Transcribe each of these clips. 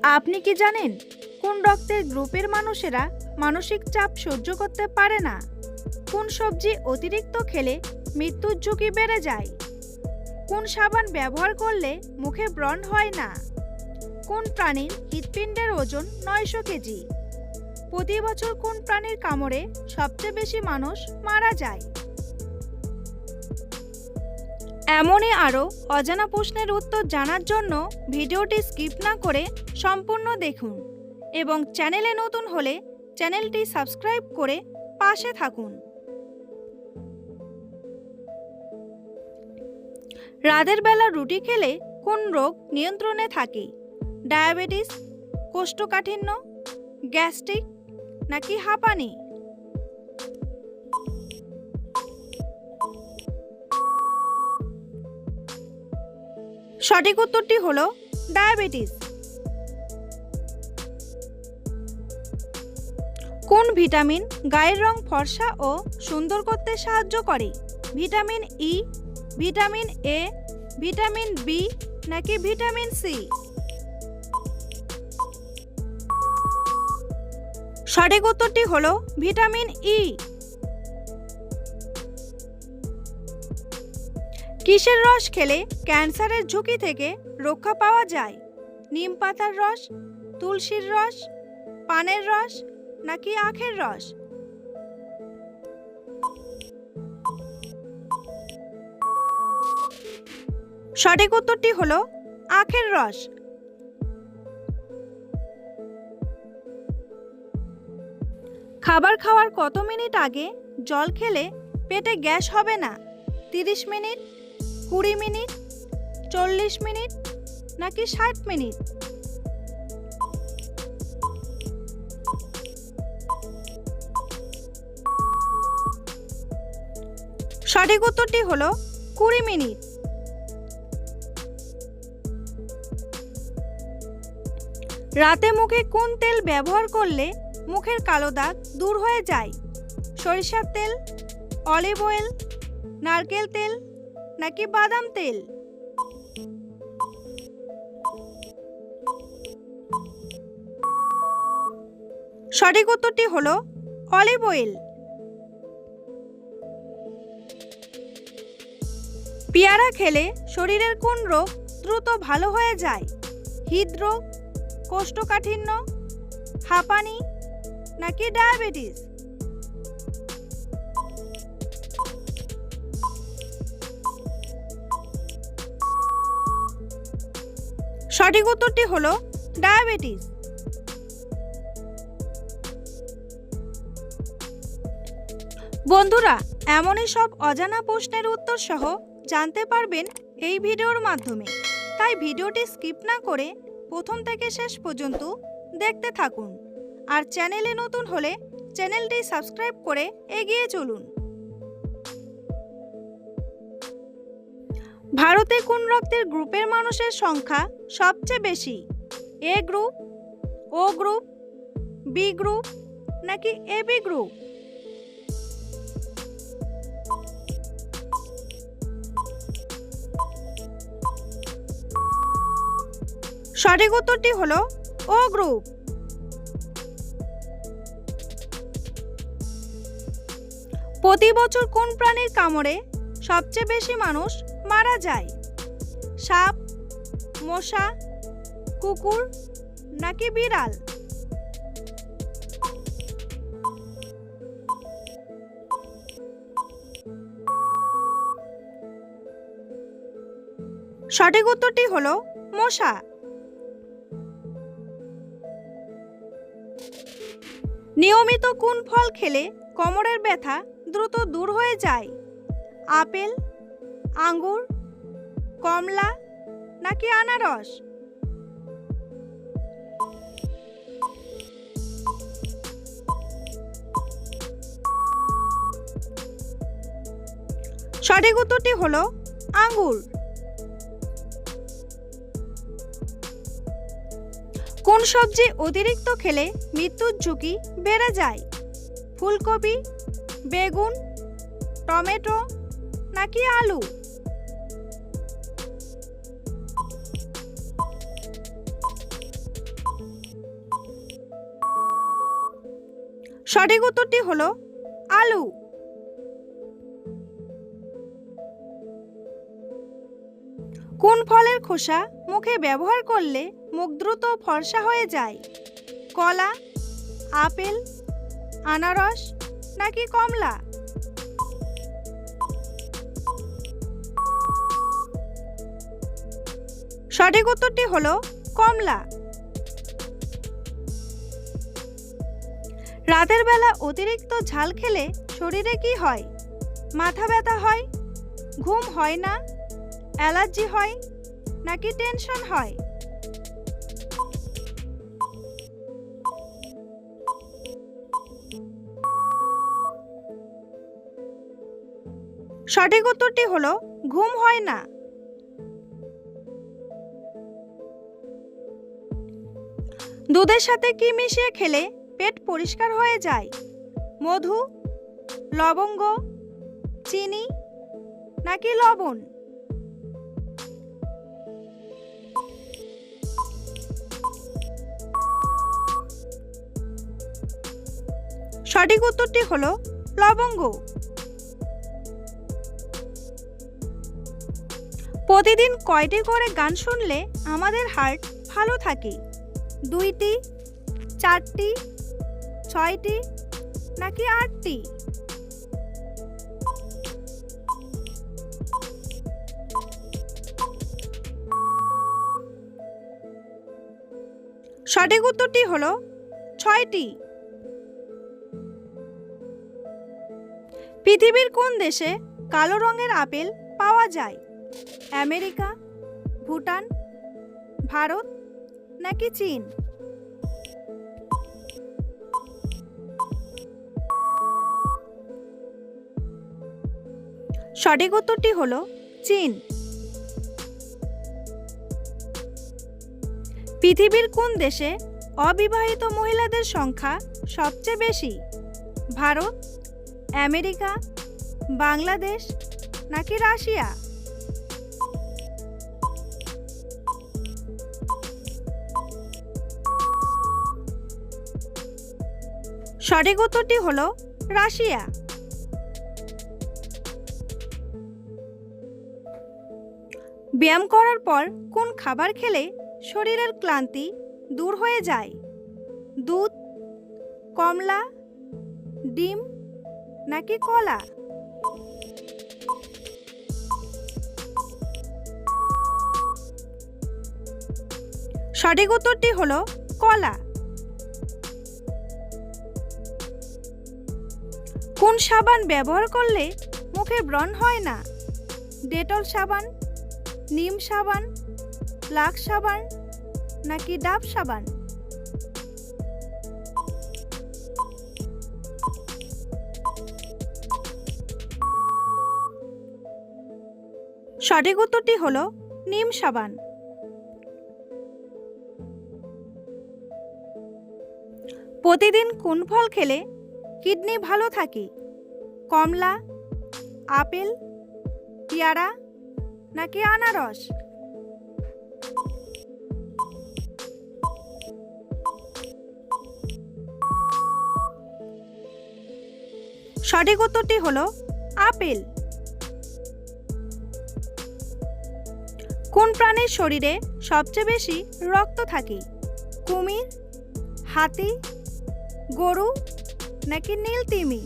আপনি কি জানেন কোন রক্তের গ্রুপের মানুষেরা মানসিক চাপ সহ্য করতে পারে না? কোন সবজি অতিরিক্ত খেলে মৃত্যুর ঝুঁকি বেড়ে যায়? কোন সাবান ব্যবহার করলে মুখে ব্রণ হয় না? কোন প্রাণীর হৃৎপিণ্ডের ওজন 900 কেজি? প্রতি বছর কোন প্রাণীর কামড়ে সবচেয়ে বেশি মানুষ মারা যায়? এমনই আরও অজানা প্রশ্নের উত্তর জানার জন্য ভিডিওটি স্কিপ না করে সম্পূর্ণ দেখুন এবং চ্যানেলে নতুন হলে চ্যানেলটি সাবস্ক্রাইব করে পাশে থাকুন। রাতের বেলা রুটি খেলে কোন রোগ নিয়ন্ত্রণে থাকে? ডায়াবেটিস, কোষ্ঠকাঠিন্য, গ্যাস্ট্রিক নাকি হাঁপানি? সঠিক উত্তরটি হলো ডায়াবেটিস। কোন ভিটামিন গায়ের রং ফর্সা ও সুন্দর করতে সাহায্য করে? Vitamin E, vitamin A, vitamin B নাকি ভিটামিন সি? সঠিক উত্তরটি হলো ভিটামিন ই। কিসের রস খেলে ক্যান্সারের ঝুঁকি থেকে রক্ষা পাওয়া যায়? নিম পাতার রস, তুলসীর রস, পানের রস নাকি আখের রস? সঠিক উত্তরটি হলো আখের রস। খাবার খাওয়ার কত মিনিট আগে জল খেলে পেটে গ্যাস হবে না? 30 মিনিট, 20 মিনিট, 40 মিনিট নাকি 60 মিনিট? সঠিক উত্তরটি হলো 20 মিনিট। রাতে মুখে কোন তেল ব্যবহার করলে মুখের কালো দাগ দূর হয়ে যায়? সরিষার তেল, অলিভ অয়েল, নারকেল তেল নাকি বাদাম তেল? সঠিক উত্তরটি হলো অলিভ অয়েল। পেয়ারা খেলে শরীরের কোন রোগ দ্রুত ভালো হয়ে যায়? হৃদরোগ, কোষ্ঠকাঠিন্য, হাঁপানি নাকি ডায়াবেটিস? সঠিক উত্তরটি হলো ডায়াবেটিস। বন্ধুরা, এমনই সব অজানা প্রশ্নের উত্তর সহ জানতে পারবেন এই ভিডিওর মাধ্যমে, তাই ভিডিওটি স্কিপ না করে প্রথম থেকে শেষ পর্যন্ত দেখতে থাকুন। আর চ্যানেলে নতুন হলে চ্যানেলটি সাবস্ক্রাইব করে এগিয়ে চলুন। ভারতে কোন রক্তের গ্রুপের মানুষের সংখ্যা সবচেয়ে বেশি? এ গ্রুপ, ও গ্রুপ, বি গ্রুপ নাকি এবি গ্রুপ? সঠিক উত্তরটি হলো ও গ্রুপ। প্রতি বছর কোন প্রাণীর কামড়ে সবচেয়ে বেশি মানুষ মারা যায়? সাপ, মশা, কুকুর নাকি বিড়াল? সঠিক উত্তরটি হলো মশা। নিয়মিত কোন ফল খেলে কোমরের ব্যথা দ্রুত দূর হয়ে যায়? আপেল, আঙ্গুর, কমলা নাকি আনারস? সঠিক উত্তরটি হলো আঙ্গুর। কোন সবজি অতিরিক্ত খেলে মৃত্যুর ঝুঁকি বেড়ে যায়? ফুলকপি, বেগুন, টমেটো নাকি আলু? সঠিক উত্তরটি হলো আলু। কোন ফলের খোসা মুখে ব্যবহার করলে মুখ দ্রুত ফর্সা হয়ে যায়? কলা, আপেল, আনারস নাকি কমলা? সঠিক উত্তরটি হলো কমলা। রাতের বেলা অতিরিক্ত ঝাল খেলে শরীরে কি হয়? মাথা ব্যথা হয়, ঘুম হয় না, অ্যালার্জি হয় নাকি টেনশন হয়? সঠিক উত্তরটি হলো ঘুম হয় না। দুধের সাথে কি মিশিয়ে খেলে পেট পরিষ্কার হয়ে যায়? মধু, লবঙ্গ, চিনি নাকি লবণ? সঠিক উত্তরটি হলো লবঙ্গ। প্রতিদিন কয়টি করে গান শুনলে আমাদের হার্ট ভালো থাকে? 2টি, 4টি, 6টি নাকি 8টি? সঠিক উত্তরটি হলো 6টি। পৃথিবীর কোন দেশে কালো রঙের আপেল পাওয়া যায়? আমেরিকা, ভুটান, ভারত নাকি চীন? সঠিক উত্তরটি হলো চীন। পৃথিবীর কোন দেশে অবিবাহিত মহিলাদের সংখ্যা সবচেয়ে বেশি? ভারত, আমেরিকা, বাংলাদেশ নাকি রাশিয়া? সঠিক উত্তরটি হলো রাশিয়া। ব্যায়াম করার পর কোন খাবার খেলে শরীরের ক্লান্তি দূর হয়ে যায়? দুধ, কমলা, ডিম নাকি কলা? সঠিক উত্তরটি হলো কলা। কোন সাবান ব্যবহার করলে মুখে ব্রণ হয় না? ডেটল সাবান, নিম সাবান, লাক্স সাবান নাকি ডাব সাবান? সঠিক উত্তরটি হলো নিম সাবান। প্রতিদিন কোন ফল খেলে কিডনি ভালো থাকে? কমলা, আপেল, পেয়ারা নাকি আনারস? সঠিক উত্তরটি হলো আপেল। কোন প্রাণীর শরীরে সবচেয়ে বেশি রক্ত থাকে? কুমির, হাতি, গরু নাকি নীল তিমি?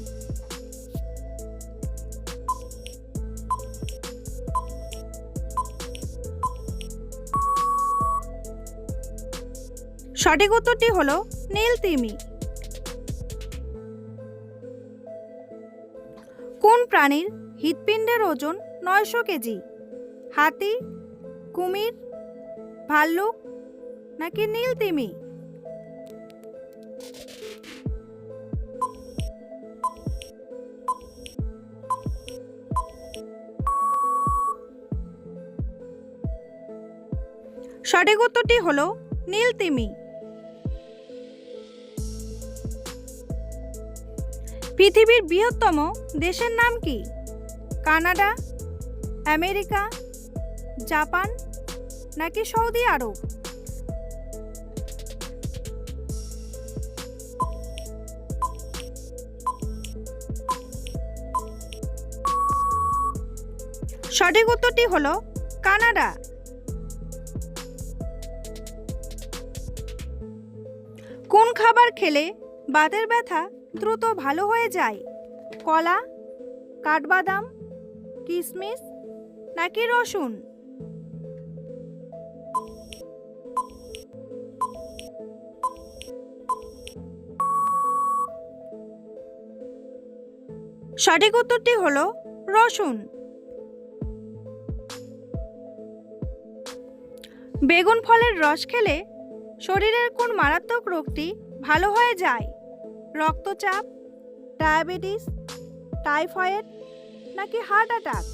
সঠিক উত্তরটি হলো নীল তিমি। কোন প্রাণীর হৃৎপিণ্ডের ওজন 900 কেজি? হাতি, কুমির, ভাল্লুক নাকি নীল তিমি? সঠিক উত্তরটি হলো নীল তিমি। পৃথিবীর বৃহত্তম দেশের নাম কি? কানাডা, আমেরিকা, জাপান নাকি সৌদি আরব? সঠিক উত্তরটি হলো কানাডা। কোন খাবার খেলে বাতের ব্যথা দ্রুত ভালো হয়ে যায়? কলা, কাঠবাদাম, কিশমিশ নাকি রসুন? সঠিক উত্তরটি হলো রসুন। বেগুন ফলের রস খেলে শরীরের কোন মারাত্মক রোগটি ভালো হয়ে যায়? রক্তচাপ, ডায়াবেটিস, টাইফয়েড নাকি হার্ট অ্যাটাক?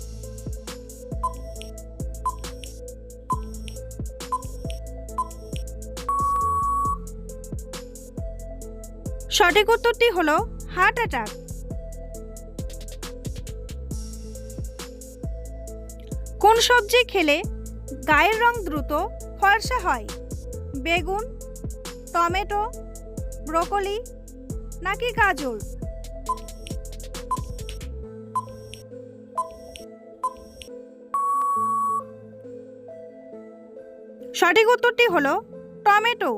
সঠিক উত্তরটি হলো হার্ট অ্যাটাক। কোন সবজি খেলে গায়ের রং দ্রুত ফর্সা হয়? বেগুন, টমেটো, ব্রোকলি নাকি গাজর? সঠিক উত্তরটি হলো টমেটো।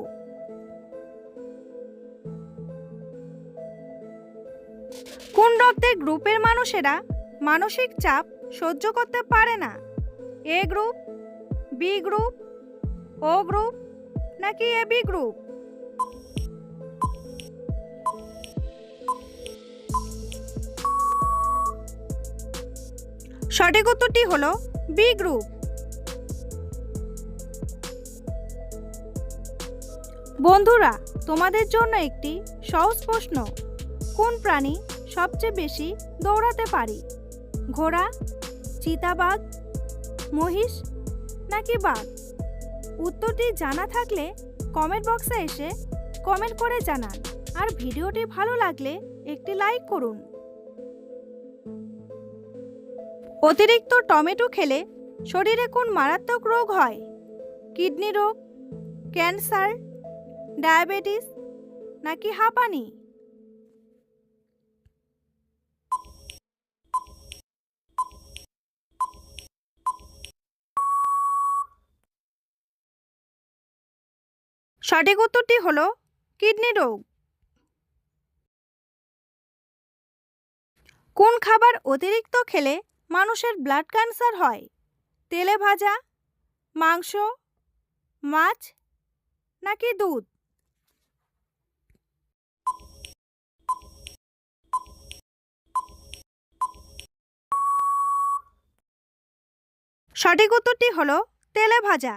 কোন রক্তের গ্রুপের মানুষেরা মানসিক চাপ সহ্য করতে পারে না? এ গ্রুপ, বি গ্রুপ, ও গ্রুপ নাকি এবি গ্রুপ? সঠিক উত্তরটি হলো বি গ্রুপ। বন্ধুরা, তোমাদের জন্য একটি সহজ প্রশ্ন। কোন প্রাণী সবচেয়ে বেশি দৌড়াতে পারে? ঘোড়া, চিতাবাঘ, মহিষ নাকি বাঘ? উত্তরটি জানা থাকলে কমেন্ট বক্সে এসে কমেন্ট করে জানান। আর ভিডিওটি ভালো লাগলে একটি লাইক করুন। অতিরিক্ত টমেটো খেলে শরীরে কোন মারাত্মক রোগ হয়? কিডনি রোগ, ক্যান্সার, ডায়াবেটিস নাকি হাঁপানি? সঠিক উত্তরটি হলো কিডনি রোগ। কোন খাবার অতিরিক্ত খেলে মানুষের ব্লাড ক্যান্সার হয়? তেলে ভাজা, মাংস, মাছ নাকি দুধ? সঠিক উত্তরটি হলো তেলে ভাজা।